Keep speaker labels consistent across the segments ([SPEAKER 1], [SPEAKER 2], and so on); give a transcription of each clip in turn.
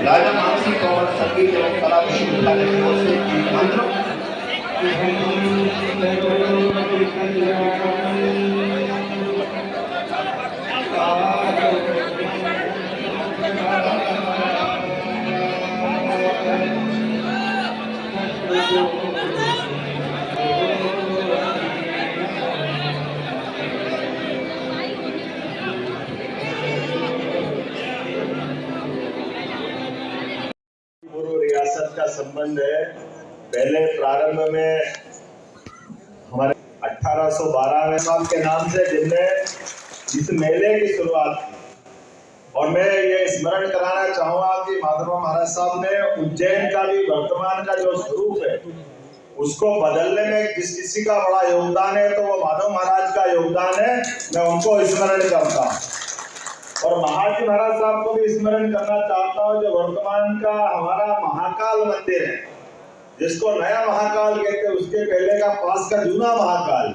[SPEAKER 1] राजा मानसिक और संगीत एवं कला विश्वविद्यालय की ओर से एक मंत्र।
[SPEAKER 2] पूर्व रियासत का संबंध है। पहले प्रारंभ में हमारे 1812 साल के नाम से जिनने इस मेले की शुरुआत की, और मैं ये स्मरण कराना चाहूंगा कि माधव महाराज साहब ने उज्जैन का भी वर्तमान का जो स्वरूप है उसको बदलने में जिस किसी का बड़ा योगदान है तो वो माधव महाराज का योगदान है। मैं उनको स्मरण करता हूँ और महाजी महाराज साहब को भी स्मरण करना चाहता हूँ। जो वर्तमान का हमारा महाकाल मंदिर है, जिसको नया महाकाल कहते हैं, उसके पहले का पास का जूना महाकाल,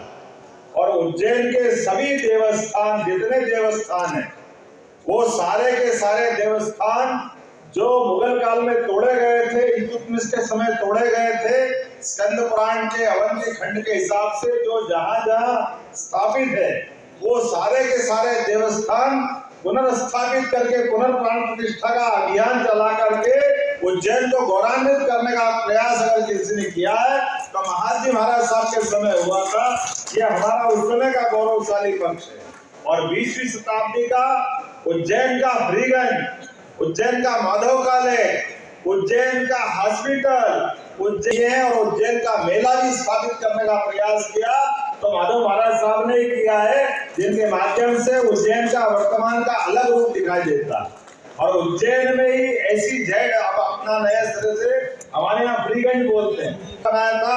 [SPEAKER 2] और उज्जैन के सभी देवस्थान, जितने देवस्थान हैं, वो सारे के सारे देवस्थान जो मुगल काल में तोड़े गए थे, इल्तुतमिश के समय तोड़े गए थे, स्कंद पुराण के अवंती खंड के हिसाब से जो जहां जहां स्थापित है, वो सारे के सारे देवस्थान पुनर्स्थापित करके पुनर्प्राण प्रतिष्ठा का अभियान चला करके उज्जैन को गौरवान्वित करने का प्रयास अगर किसी ने किया है तो महाजी महाराज साहब के समय हुआ था। ये हमारा उस समय का गौरवशाली पक्ष है। और 20वीं शताब्दी का उज्जैन का फ्रीगंज, उज्जैन का माधव कालेज, उज्जैन का हॉस्पिटल, उज्जैन और उज्जैन का मेला भी स्थापित करने का प्रयास किया तो माधव महाराज साहब ने किया है, जिनके माध्यम से उज्जैन का वर्तमान का अलग रूप दिखाई देता। और उज्जैन में ही ऐसी जय अब अपना नया सिरे से हमारे यहाँ फ्रीगंज बोलते हैं बनाया था।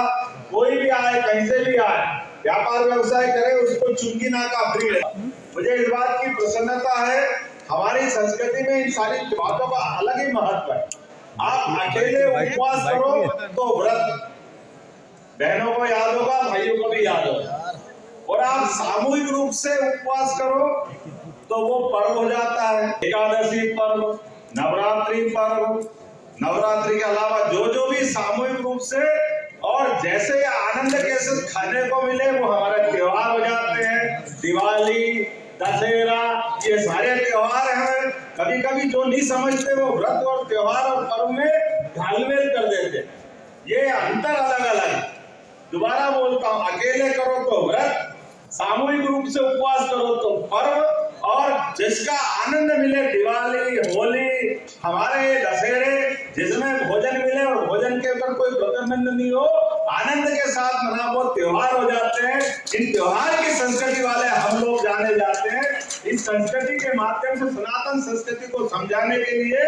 [SPEAKER 2] कोई भी आए, कहीं से भी आए, व्यापार व्यवसाय करे, उसको चुंगी नाका फ्री है। मुझे इस बात की प्रसन्नता है, हमारी संस्कृति में इन सारी बातों का अलग ही महत्व है। आप अकेले उपवास करो तो व्रत, बहनों को याद होगा, भाइयों को भी याद होगा, और आप सामूहिक रूप से उपवास करो तो वो पर्व हो जाता है। एकादशी पर्व, नवरात्रि पर्व, नवरात्रि के अलावा जो भी सामूहिक रूप से और जैसे आनंद के साथ खाने को मिले वो हमारे त्योहार हो जाते हैं। दिवाली, दशहरा, ये सारे त्योहार हैं। कभी कभी जो नहीं समझते वो व्रत और त्योहार और पर्व में घालमेल कर देते। ये अंतर अलग अलग। दोबारा बोलता हूँ, अकेले करो तो व्रत, सामूहिक रूप से उपवास करो तो पर्व, और जिसका आनंद मिले, दिवाली, होली, हमारे दशहरे, जिसमें भोजन मिले और भोजन के ऊपर कोई प्रतिबंध नहीं हो, आनंद के साथ मना, वो त्योहार हो जाते हैं। इन त्योहार की संस्कृति वाले हम लोग जाने जाते हैं। इस संस्कृति के माध्यम से सनातन संस्कृति को समझाने के लिए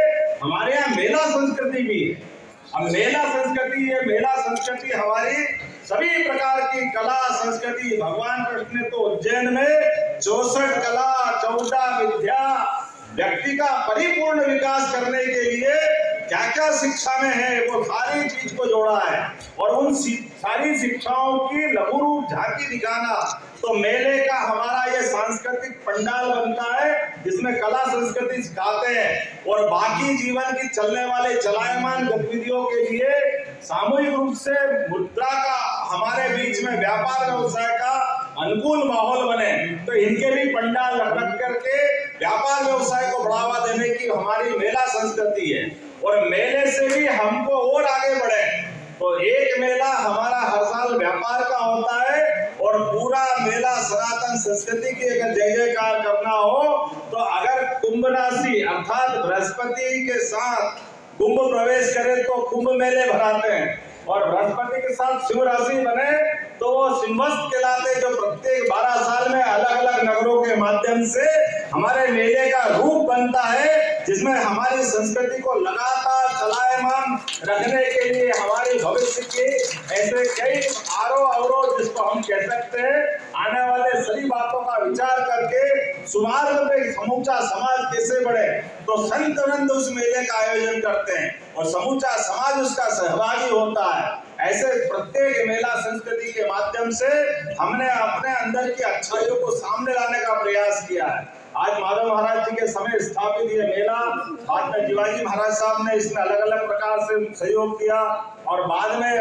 [SPEAKER 2] हमारे यहाँ मेला संस्कृति भी है। अब मेला संस्कृति, ये मेला संस्कृति हमारी सभी प्रकार की कला संस्कृति, भगवान कृष्ण ने तो उज्जैन में 64 कला, 14 विद्या, व्यक्ति का परिपूर्ण विकास करने के लिए क्या क्या शिक्षा में है वो सारी चीज को जोड़ा है, और उन सारी शिक्षाओं की लघु रूप झांकी दिखाना। तो मेले का हमारा ये सांस्कृतिक पंडाल बनता है, जिसमें कला संस्कृति सिखाते हैं, और बाकी जीवन की चलने वाले चलायमान गतिविधियों के लिए सामूहिक रूप से मुद्रा का, हमारे बीच में व्यापार व्यवसाय का अनुकूल माहौल बने, तो इनके भी पंडाल रख करके व्यापार व्यवसाय को बढ़ावा देने की हमारी मेला संस्कृति है। और मेले से भी हमको और आगे बढ़े, तो एक मेला हमारा हर साल व्यापार का होता है, और पूरा मेला सनातन संस्कृति की अगर जय जयकार करना हो तो अगर कुंभ राशि अर्थात बृहस्पति के साथ कुंभ प्रवेश करे तो कुंभ मेले भराते हैं, और बृहस्पति के साथ सिंह राशि बने तो वो सिंहस्थ कहलाते, जो प्रत्येक 12 साल में अलग अलग नगरों के माध्यम से हमारे मेले का रूप बनता है, जिसमें हमारी संस्कृति को लगातार चलायमान रखने के लिए हमारी भविष्य की ऐसे कई आरोह अवरोध, जिसको हम कह सकते हैं, आने वाले सभी बातों का विचार करके सुमार्ग पे समूचा समाज कैसे बढ़े, तो संत वृंद उस मेले का आयोजन करते हैं और समूचा समाज उसका सहभागी होता है। ऐसे प्रत्येक मेला संस्कृति के माध्यम से हमने अपने अंदर की अच्छाइयों को सामने लाने का प्रयास किया है। आज माधव महाराज जी के समय स्थापित ये मेला, बाद में जीवाजी महाराज साहब ने इसमें अलग अलग प्रकार से सहयोग किया और बाद में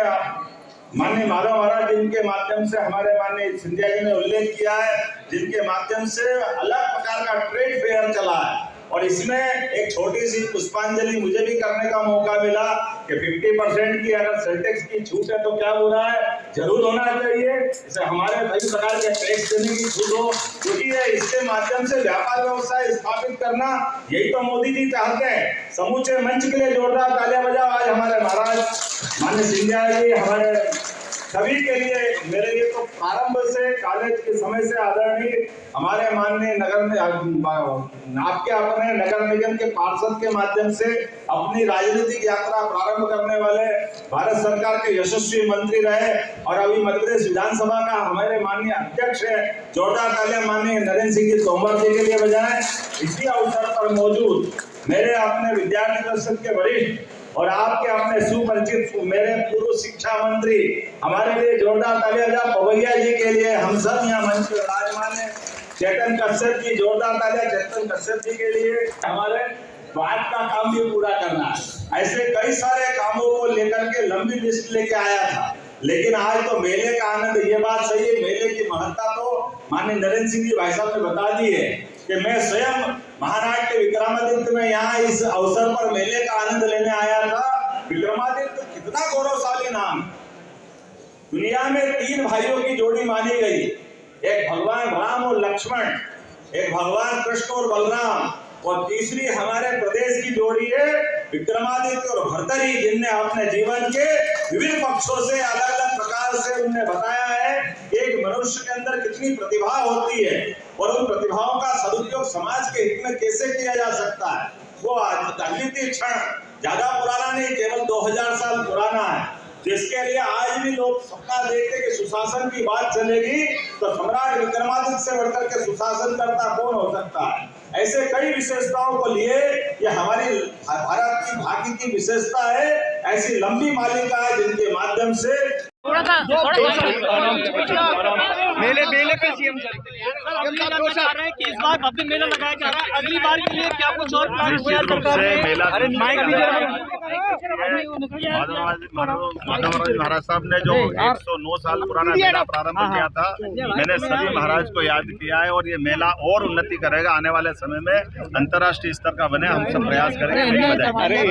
[SPEAKER 2] माननीय माधव महाराज जिनके माध्यम से हमारे माननीय सिंधिया जी ने उल्लेख किया है, जिनके माध्यम से अलग प्रकार का ट्रेड फेयर चला है और इसमें एक छोटी सी पुष्पांजलि मुझे भी करने का मौका मिला कि 50% की अगर सेल्टेक्स की छूट है तो क्या हो रहा है, जरूर होना चाहिए। इसे हमारे कई प्रकार के टैक्स देने की छूट हो, क्योंकि इसके माध्यम से व्यापार व्यवसाय स्थापित करना यही तो मोदी जी चाहते हैं। समूचे मंच के लिए जोरदार तालियां बजाओ आज हमारे महाराज माननीय सिंधिया जी, हमारे सभी के लिए, मेरे लिए तो प्रारंभ से कॉलेज के समय से आदरणीय हमारे माननीय नगर में आपके अपने नगर निगम के पार्षद के माध्यम से अपनी राजनीतिक यात्रा प्रारंभ करने वाले भारत सरकार के यशस्वी मंत्री रहे और अभी मध्य प्रदेश विधानसभा का हमारे माननीय अध्यक्ष है। जोरदार तालियां माननीय नरेंद्र सिंह जी तोमर जी के लिए बजाएं। इसी अवसर पर मौजूद मेरे अपने विद्यार्थी परिषद के वरिष्ठ और आपके अपने सुपरिचित मेरे पूर्व शिक्षा मंत्री, हमारे लिए जोरदार तालियां पवैया जी के लिए, हम सब यहाँ मंच पर विराजमान है। चेतन कश्यप जी, जोरदार तालियां चेतन कश्यप जी के लिए। हमारे बात का काम भी पूरा करना है, ऐसे कई सारे कामों को लेकर के लंबी लिस्ट लेके आया था, लेकिन आज तो मेले का आनंद, ये बात सही है, मेले की महत्ता तो माननीय नरेंद्र सिंह जी भाई साहब ने बता दी है कि मैं स्वयं महानाट्य विक्रमादित्य में यहाँ इस अवसर पर मेले का आनंद लेने आया था। विक्रमादित्य कितना गौरवशाली नाम, दुनिया में 3 भाइयों की जोड़ी मानी गई, एक भगवान राम और लक्ष्मण, एक भगवान कृष्ण और बलराम, और तीसरी हमारे प्रदेश की जोड़ी है विक्रमादित्य और भर्तरी, जिनने अपने जीवन के विभिन्न पक्षों से अलग अलग प्रकार से उन्हें बताया है एक मनुष्य के अंदर कितनी प्रतिभा होती है और उन प्रतिभाओं का सदुपयोग समाज के हित में कैसे किया जा सकता है। वो अद्वितीय क्षण ज्यादा पुराना नहीं, केवल 2000 साल पुराना है, जिसके लिए आज भी लोग सपना देखते कि सुशासन की बात चलेगी तो सम्राट विक्रमादित्य से बढ़कर के सुशासन करता कौन हो सकता है। ऐसे कई विशेषताओं को लिए ये हमारी भारत की भाग्य की विशेषता है, ऐसी लंबी मालिका है जिनके माध्यम से
[SPEAKER 3] मेले पे सीएम सर रहे हैं कि इस बार भव्य मेला लगाया जा रहा है, अगली बार के लिए क्या कुछ और प्लान हुआ है सरकार ने?
[SPEAKER 4] माधव महाराज साहब ने जो 109 साल पुराना मेला प्रारंभ किया था, मैंने सभी महाराज को याद किया है और ये मेला और उन्नति करेगा, आने वाले समय में अंतर्राष्ट्रीय स्तर का बने, हम सब प्रयास करेंगे।